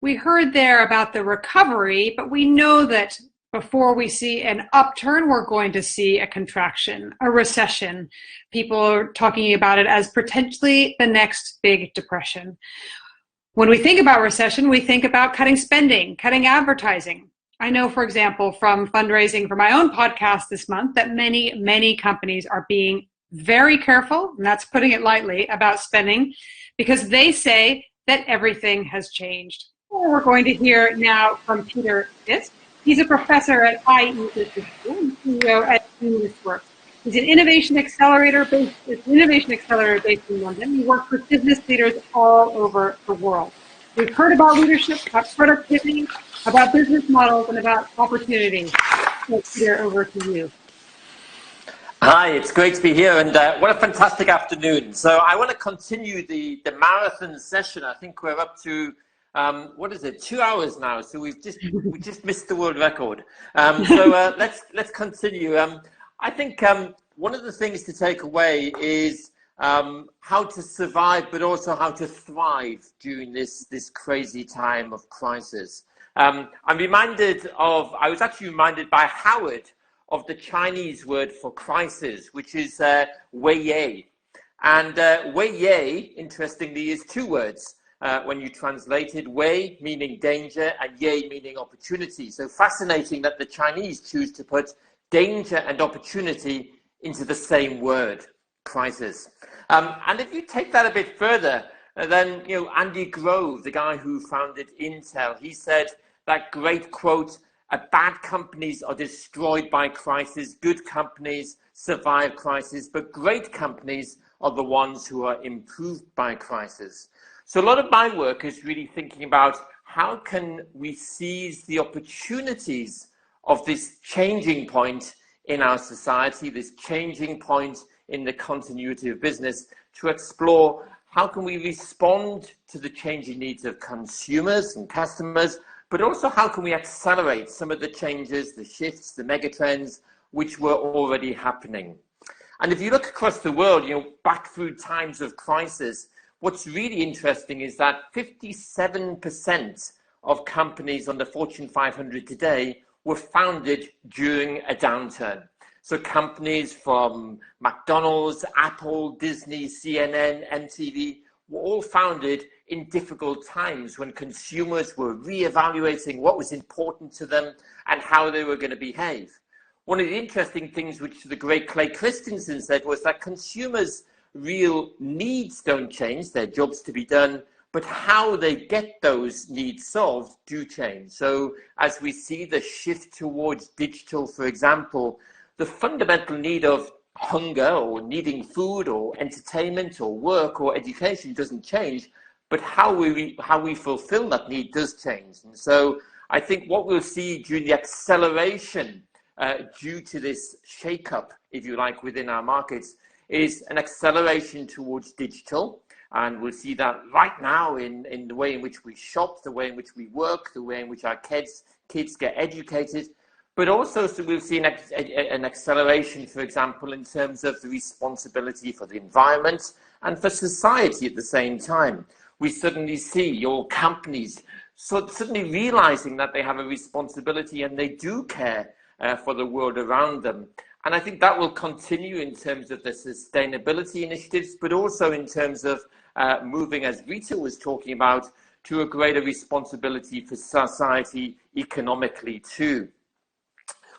We heard there about the recovery, but we know that before we see an upturn, we're going to see a contraction, a recession. People are talking about it as potentially the next big depression. When we think about recession, we think about cutting spending, cutting advertising. I know, for example, from fundraising for my own podcast this month, that many companies are being very careful, and that's putting it lightly, about spending, because they say that everything has changed. We're going to hear now from Peter Fisk. He's a professor at IE Business School and CEO at Works. He's an innovation accelerator based in London. He works with business leaders all over the world. We've heard about leadership, about productivity, about business models, and about opportunity. So, Peter, over to you. Hi, it's great to be here, and what a fantastic afternoon. So I want to continue the marathon session. I think we're up to, 2 hours now, so we just missed the world record. Let's continue. I think one of the things to take away is how to survive, but also how to thrive during this crazy time of crisis. I was actually reminded by Howard of the Chinese word for crisis, which is wei ye. And wei ye, interestingly, is two words when you translate it. Wei meaning danger and ye meaning opportunity. So fascinating that the Chinese choose to put danger and opportunity into the same word, crisis. And if you take that a bit further, then Andy Grove, the guy who founded Intel, he said that great quote: "Bad companies are destroyed by crisis. Good companies survive crisis, but great companies are the ones who are improved by crisis." So a lot of my work is really thinking about how can we seize the opportunities of this changing point in our society, this changing point in the continuity of business, to explore how can we respond to the changing needs of consumers and customers, but also how can we accelerate some of the changes, the shifts, the megatrends, which were already happening. And if you look across the world, back through times of crisis, what's really interesting is that 57% of companies on the Fortune 500 today were founded during a downturn. So companies from McDonald's, Apple, Disney, CNN, MTV were all founded in difficult times when consumers were reevaluating what was important to them and how they were going to behave. One of the interesting things which the great Clay Christensen said was that consumers' real needs don't change, their jobs to be done, but how they get those needs solved do change. So as we see the shift towards digital, for example, the fundamental need of hunger or needing food or entertainment or work or education doesn't change, but how we fulfill that need does change. And so I think what we'll see during the acceleration due to this shake-up, if you like, within our markets is an acceleration towards digital. And we'll see that right now in the way in which we shop, the way in which we work, the way in which our kids get educated. But also, so we'll see an acceleration, for example, in terms of the responsibility for the environment and for society at the same time. We suddenly see your companies suddenly realizing that they have a responsibility and they do care for the world around them. And I think that will continue in terms of the sustainability initiatives, but also in terms of moving, as Rita was talking about, to a greater responsibility for society economically too.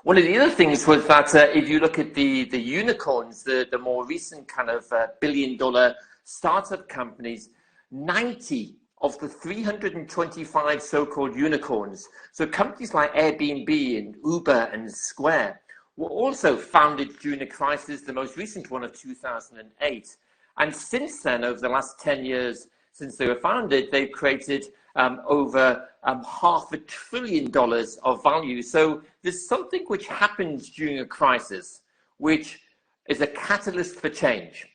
One of the other things was that if you look at the unicorns, the more recent kind of billion-dollar startup companies, 90 of the 325 so-called unicorns, so companies like Airbnb and Uber and Square, were also founded during the crisis, the most recent one of 2008. And since then, over the last 10 years since they were founded, they've created over $500 billion of value. So there's something which happens during a crisis, which is a catalyst for change,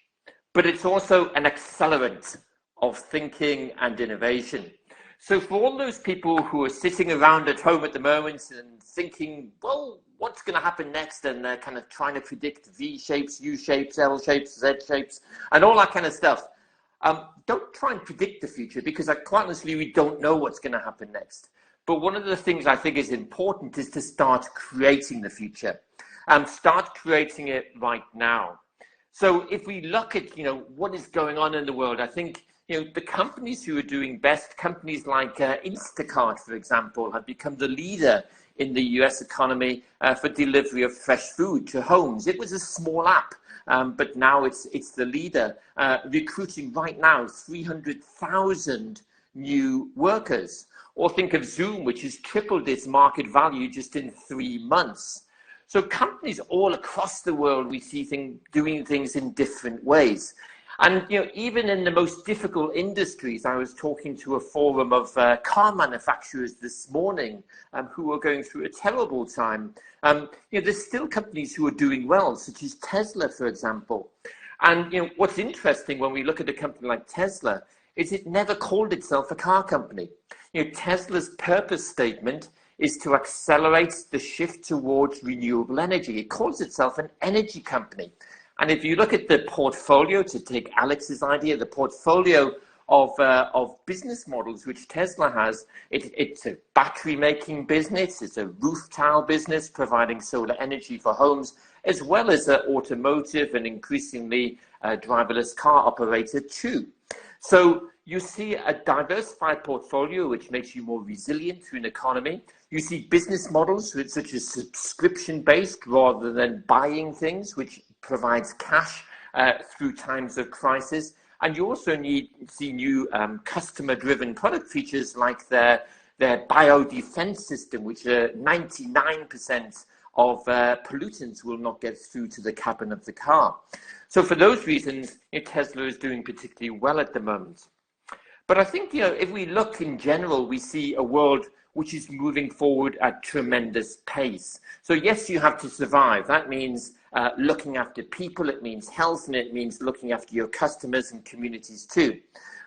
but it's also an accelerant of thinking and innovation. So for all those people who are sitting around at home at the moment and thinking, well, what's going to happen next? And they're kind of trying to predict V shapes, U shapes, L shapes, Z shapes, and all that kind of stuff. don't try and predict the future, because quite honestly, we don't know what's going to happen next. But one of the things I think is important is to start creating the future, and start creating it right now. So if we look at, what is going on in the world, I think, the companies who are doing best, companies like Instacart, for example, have become the leader in the US economy for delivery of fresh food to homes. It was a small app, but now it's the leader, recruiting right now 300,000 new workers. Or think of Zoom, which has tripled its market value just in 3 months. So companies all across the world, we see doing things in different ways. And even in the most difficult industries, I was talking to a forum of car manufacturers this morning who are going through a terrible time. There's still companies who are doing well, such as Tesla, for example. And what's interesting when we look at a company like Tesla is it never called itself a car company. Tesla's purpose statement is to accelerate the shift towards renewable energy. It calls itself an energy company. And if you look at the portfolio, to take Alex's idea, the portfolio of business models which Tesla has, it's a battery making business, it's a roof tile business providing solar energy for homes, as well as an automotive and increasingly driverless car operator too. So you see a diversified portfolio which makes you more resilient to an economy. You see business models such as subscription-based rather than buying things, which provides cash through times of crisis. And you also see new customer-driven product features like their biodefense system, which 99% of pollutants will not get through to the cabin of the car. So for those reasons, Tesla is doing particularly well at the moment. But I think, if we look in general, we see a world which is moving forward at tremendous pace. So yes, you have to survive. That means looking after people, it means health, and it means looking after your customers and communities too.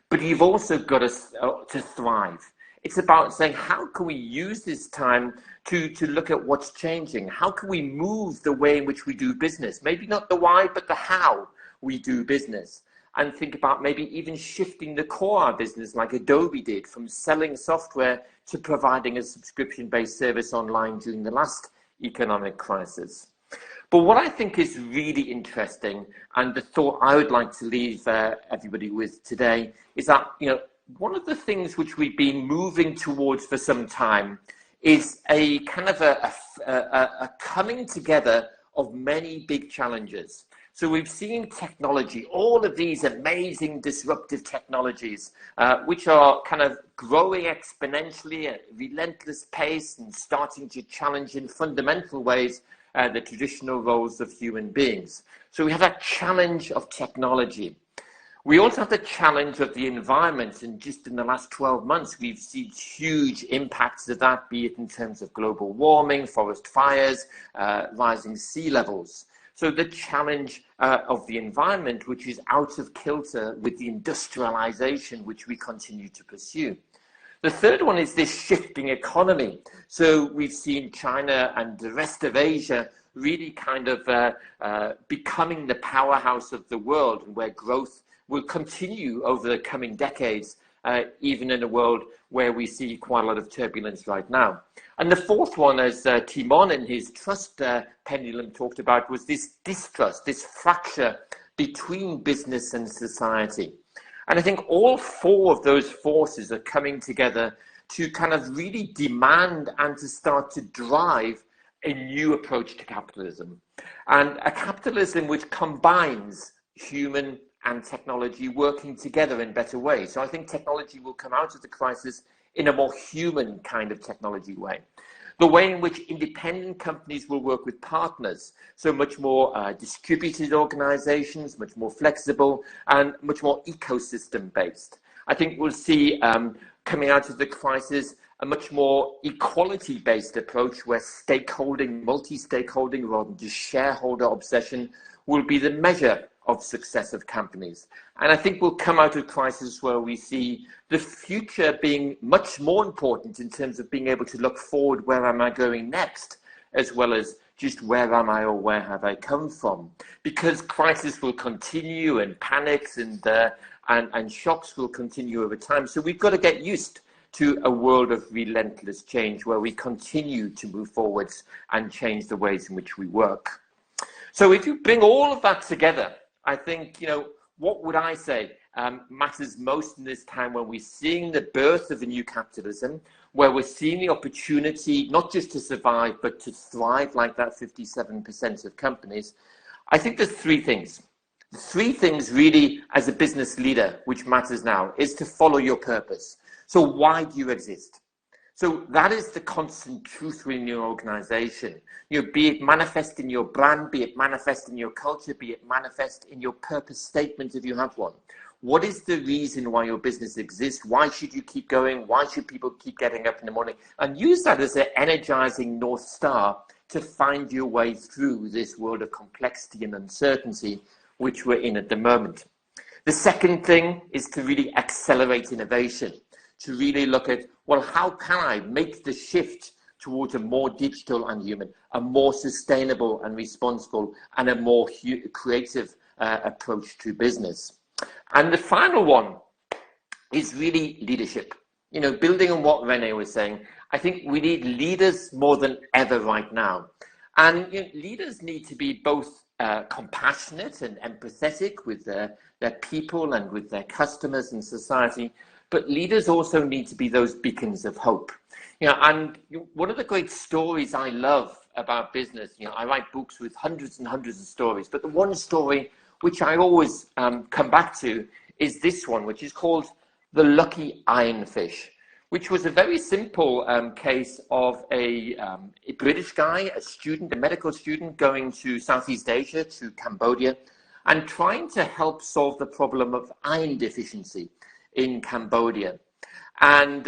But you've also got to thrive. It's about saying, how can we use this time to look at what's changing? How can we move the way in which we do business? Maybe not the why, but the how we do business. And think about maybe even shifting the core of business like Adobe did, from selling software to providing a subscription-based service online during the last economic crisis. But what I think is really interesting, and the thought I would like to leave everybody with today, is that one of the things which we've been moving towards for some time is a kind of a coming together of many big challenges. So we've seen technology, all of these amazing disruptive technologies, which are kind of growing exponentially at a relentless pace and starting to challenge in fundamental ways the traditional roles of human beings. So we have that challenge of technology. We also have the challenge of the environment, and just in the last 12 months, we've seen huge impacts of that, be it in terms of global warming, forest fires, rising sea levels. So the challenge of the environment, which is out of kilter with the industrialization which we continue to pursue. The third one is this shifting economy. So we've seen China and the rest of Asia really kind of becoming the powerhouse of the world, and where growth will continue over the coming decades, even in a world where we see quite a lot of turbulence right now. And the fourth one, as Timon in his trust pendulum talked about, was this distrust, this fracture between business and society. And I think all four of those forces are coming together to kind of really demand and to start to drive a new approach to capitalism. And a capitalism which combines human and technology working together in better ways. So I think technology will come out of the crisis in a more human kind of technology way. The way in which independent companies will work with partners, so much more distributed organizations, much more flexible, and much more ecosystem based. I think we'll see coming out of the crisis a much more equality based approach, where stakeholding, multi-stakeholding rather than just shareholder obsession will be the measure of success of companies. And I think we'll come out of crisis where we see the future being much more important in terms of being able to look forward, where am I going next, as well as just where am I or where have I come from? Because crisis will continue, and panics and and shocks will continue over time. So we've got to get used to a world of relentless change where we continue to move forwards and change the ways in which we work. So if you bring all of that together, I think, what would I say matters most in this time when we're seeing the birth of a new capitalism, where we're seeing the opportunity not just to survive, but to thrive like that 57% of companies. I think there's three things. The three things really as a business leader, which matters now, is to follow your purpose. So why do you exist? So that is the constant truth in your organization. Be it manifest in your brand, be it manifest in your culture, be it manifest in your purpose statement if you have one. What is the reason why your business exists? Why should you keep going? Why should people keep getting up in the morning? And use that as an energizing North Star to find your way through this world of complexity and uncertainty, which we're in at the moment. The second thing is to really accelerate innovation, to really look at, well, how can I make the shift towards a more digital and human, a more sustainable and responsible, and a more creative approach to business. And the final one is really leadership. Building on what Rene was saying, I think we need leaders more than ever right now. And leaders need to be both compassionate and empathetic with their people and with their customers and society, but leaders also need to be those beacons of hope. And one of the great stories I love about business, I write books with hundreds and hundreds of stories, but the one story which I always come back to is this one, which is called The Lucky Ironfish, which was a very simple case of a British guy, a medical student going to Southeast Asia, to Cambodia, and trying to help solve the problem of iron deficiency in Cambodia. And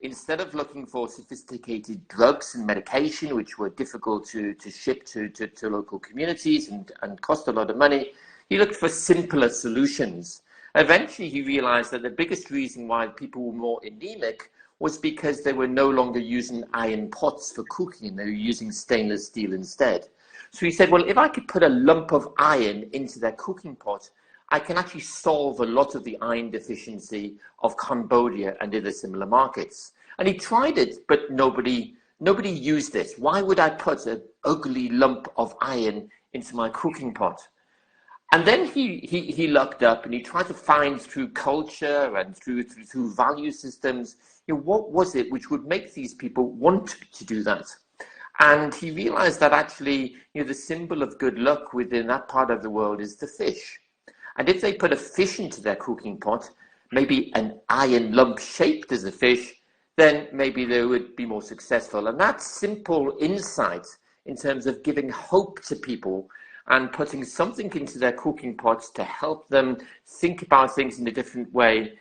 instead of looking for sophisticated drugs and medication, which were difficult to ship to local communities and cost a lot of money, he looked for simpler solutions. Eventually, he realized that the biggest reason why people were more anemic was because they were no longer using iron pots for cooking, and they were using stainless steel instead. So he said, well, if I could put a lump of iron into their cooking pot, I can actually solve a lot of the iron deficiency of Cambodia and other similar markets. And he tried it, but nobody used it. Why would I put an ugly lump of iron into my cooking pot? And then he looked up and he tried to find through culture and through value systems, what was it which would make these people want to do that? And he realized that actually, the symbol of good luck within that part of the world is the fish. And if they put a fish into their cooking pot, maybe an iron lump shaped as a fish, then maybe they would be more successful. And that simple insight in terms of giving hope to people and putting something into their cooking pots to help them think about things in a different way,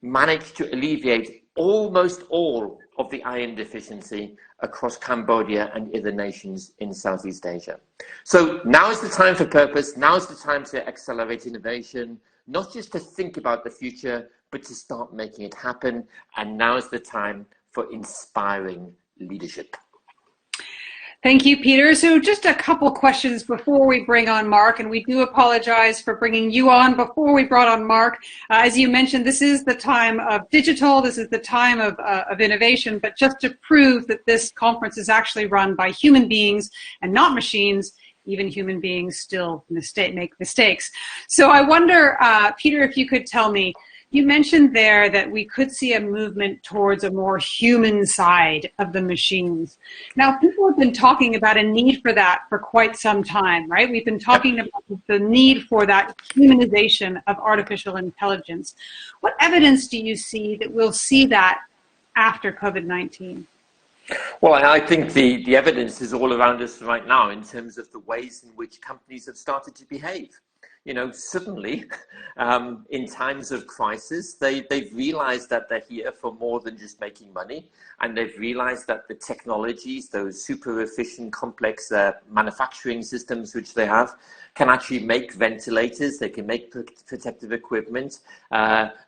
managed to alleviate almost all of the iron deficiency across Cambodia and other nations in Southeast Asia. So now is the time for purpose. Now is the time to accelerate innovation, not just to think about the future, but to start making it happen. And now is the time for inspiring leadership. Thank you, Peter. So just a couple questions before we bring on Mark, and we do apologize for bringing you on before we brought on Mark. As you mentioned, this is the time of digital, this is the time of innovation, but just to prove that this conference is actually run by human beings and not machines, even human beings still make mistakes. So I wonder, Peter, if you could tell me, you mentioned there that we could see a movement towards a more human side of the machines. Now, people have been talking about a need for that for quite some time, right? We've been talking about the need for that humanization of artificial intelligence. What evidence do you see that we'll see that after COVID-19? Well, I think the evidence is all around us right now in terms of the ways in which companies have started to behave. Suddenly, in times of crisis, they've realized that they're here for more than just making money. And they've realized that the technologies, those super efficient, complex manufacturing systems which they have, can actually make ventilators, they can make protective equipment.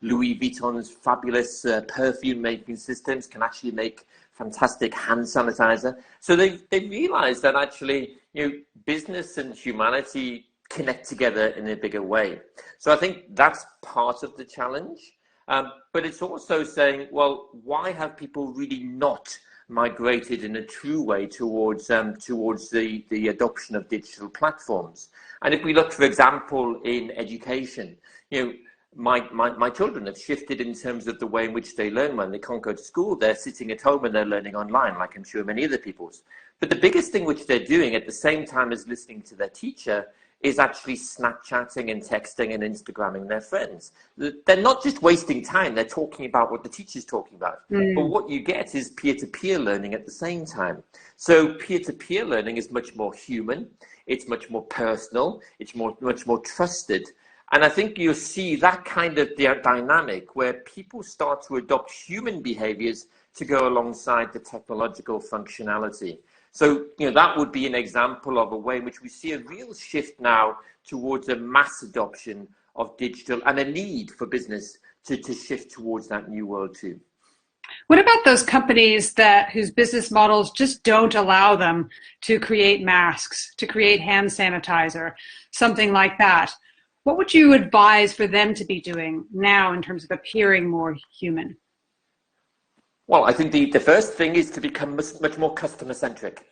Louis Vuitton's fabulous perfume making systems can actually make fantastic hand sanitizer. So they've realized that actually, business and humanity connect together in a bigger way. So I think that's part of the challenge. But it's also saying, well, why have people really not migrated in a true way towards the adoption of digital platforms? And if we look, for example, in education, my children have shifted in terms of the way in which they learn. When they can't go to school, they're sitting at home and they're learning online, like I'm sure many other people's. But the biggest thing which they're doing at the same time as listening to their teacher is actually Snapchatting and texting and Instagramming their friends. They're not just wasting time, they're talking about what the teacher's talking about. But what you get is peer-to-peer learning at the same time. So peer-to-peer learning is much more human, it's much more personal, it's much more trusted. And I think you'll see that kind of dynamic where people start to adopt human behaviors to go alongside the technological functionality. So, that would be an example of a way in which we see a real shift now towards a mass adoption of digital and a need for business to shift towards that new world too. What about those companies whose business models just don't allow them to create masks, to create hand sanitizer, something like that? What would you advise for them to be doing now in terms of appearing more human? Well, I think the first thing is to become much more customer centric.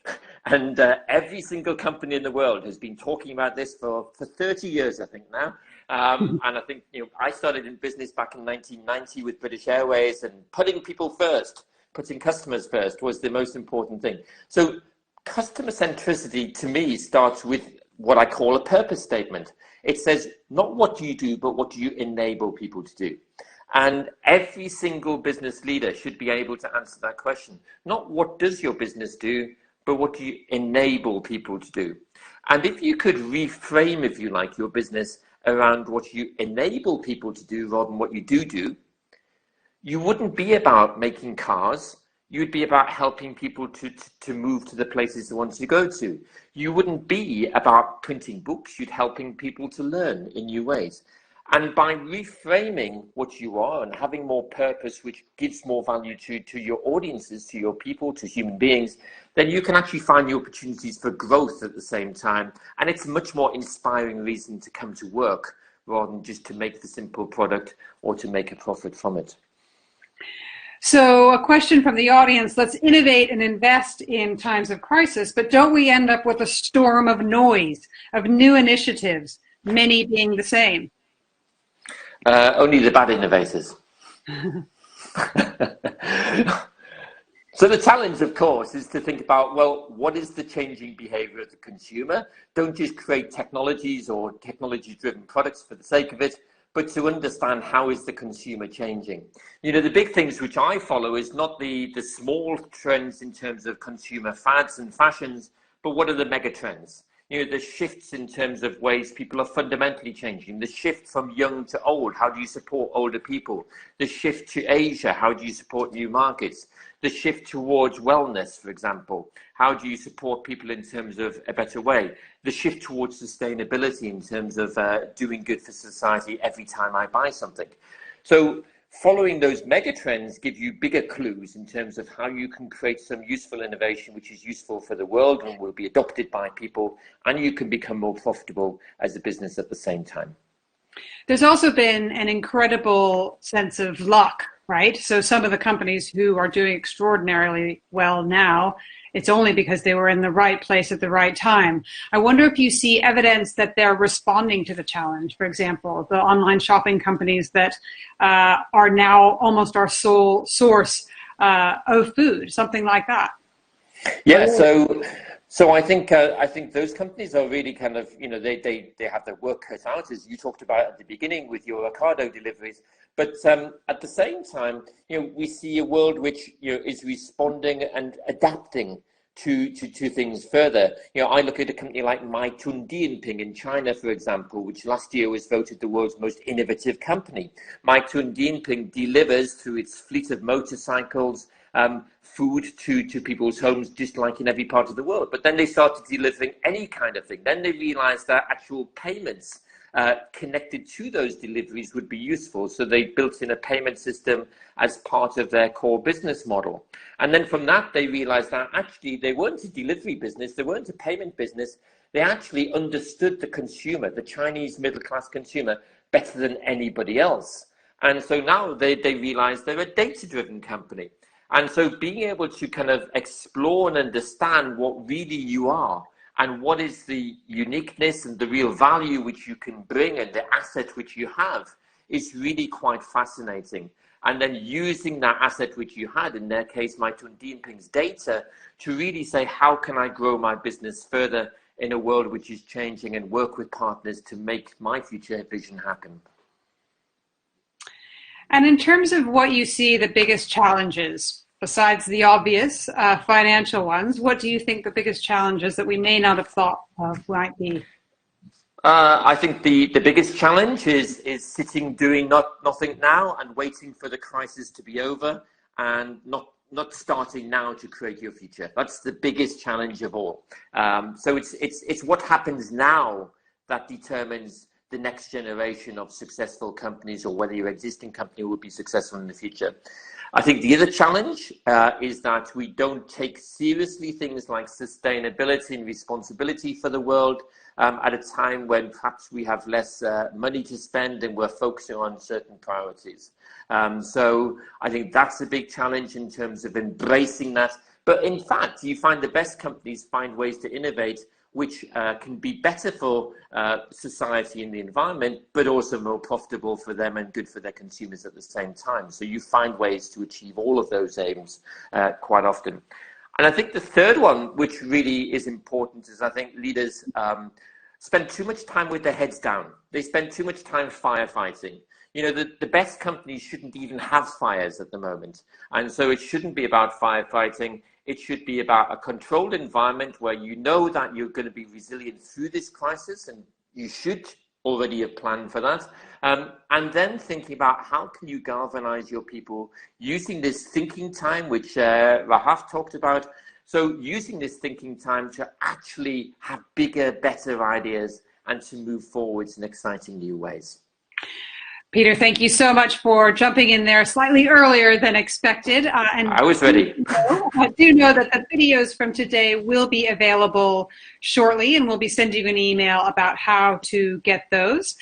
And every single company in the world has been talking about this for 30 years, I think now. And I think, I started in business back in 1990 with British Airways, and putting people first, putting customers first was the most important thing. So customer centricity to me starts with what I call a purpose statement. It says, not what do you do, but what do you enable people to do? And every single business leader should be able to answer that question. Not what does your business do, but what do you enable people to do? And if you could reframe, if you like, your business around what you enable people to do rather than what you do, you wouldn't be about making cars. You'd be about helping people to move to the places they want to go to. You wouldn't be about printing books. You'd helping people to learn in new ways. And by reframing what you are and having more purpose, which gives more value to your audiences, to your people, to human beings, then you can actually find the opportunities for growth at the same time. And it's a much more inspiring reason to come to work rather than just to make the simple product or to make a profit from it. So a question from the audience: let's innovate and invest in times of crisis, but don't we end up with a storm of noise, of new initiatives, many being the same? Only the bad innovators. So the challenge, of course, is to think about, well, what is the changing behavior of the consumer? Don't just create technologies or technology-driven products for the sake of it, but to understand how is the consumer changing. The big things which I follow is not the small trends in terms of consumer fads and fashions, but what are the mega trends? The shifts in terms of ways people are fundamentally changing, the shift from young to old, how do you support older people? The shift to Asia, how do you support new markets? The shift towards wellness, for example, how do you support people in terms of a better way? The shift towards sustainability in terms of doing good for society every time I buy something. So following those mega trends give you bigger clues in terms of how you can create some useful innovation which is useful for the world and will be adopted by people, and you can become more profitable as a business at the same time. There's also been an incredible sense of luck, right? So some of the companies who are doing extraordinarily well now, it's only because they were in the right place at the right time. I wonder if you see evidence that they're responding to the challenge. For example, the online shopping companies that are now almost our sole source of food, something like that. Yeah, so I think those companies are really kind of, they have their work cut out, as you talked about at the beginning with your Ocado deliveries. But at the same time, we see a world which is responding and adapting to things further. I look at a company like Meituan-Dianping in China, for example, which last year was voted the world's most innovative company. Meituan-Dianping delivers through its fleet of motorcycles food to people's homes, just like in every part of the world. But then they started delivering any kind of thing. Then they realized that actual payments connected to those deliveries would be useful. So they built in a payment system as part of their core business model. And then from that, they realized that actually they weren't a delivery business, they weren't a payment business, they actually understood the consumer, the Chinese middle-class consumer, better than anybody else. And so now they realize they're a data-driven company. And so being able to kind of explore and understand what really you are and what is the uniqueness and the real value which you can bring and the asset which you have is really quite fascinating. And then using that asset which you had, in their case, Meituan-Dianping's data, to really say, how can I grow my business further in a world which is changing and work with partners to make my future vision happen. And in terms of what you see the biggest challenges, besides the obvious financial ones, what do you think the biggest challenges that we may not have thought of might be? I think the biggest challenge is sitting doing nothing now and waiting for the crisis to be over and not starting now to create your future. That's the biggest challenge of all. So it's what happens now that determines the next generation of successful companies, or whether your existing company will be successful in the future. I think the other challenge is that we don't take seriously things like sustainability and responsibility for the world at a time when perhaps we have less money to spend and we're focusing on certain priorities. So I think that's a big challenge in terms of embracing that. But in fact, you find the best companies find ways to innovate which can be better for society and the environment, but also more profitable for them and good for their consumers at the same time. So you find ways to achieve all of those aims quite often. And I think the third one, which really is important, is I think leaders spend too much time with their heads down. They spend too much time firefighting. You know, the best companies shouldn't even have fires at the moment. And so it shouldn't be about firefighting. It should be about a controlled environment where you know that you're going to be resilient through this crisis, and you should already have planned for that. And then thinking about how can you galvanize your people using this thinking time, which Rahaf talked about. So using this thinking time to actually have bigger, better ideas and to move forwards in exciting new ways. Peter, thank you so much for jumping in there slightly earlier than expected. And I was ready. I do know that the videos from today will be available shortly, and we'll be sending you an email about how to get those.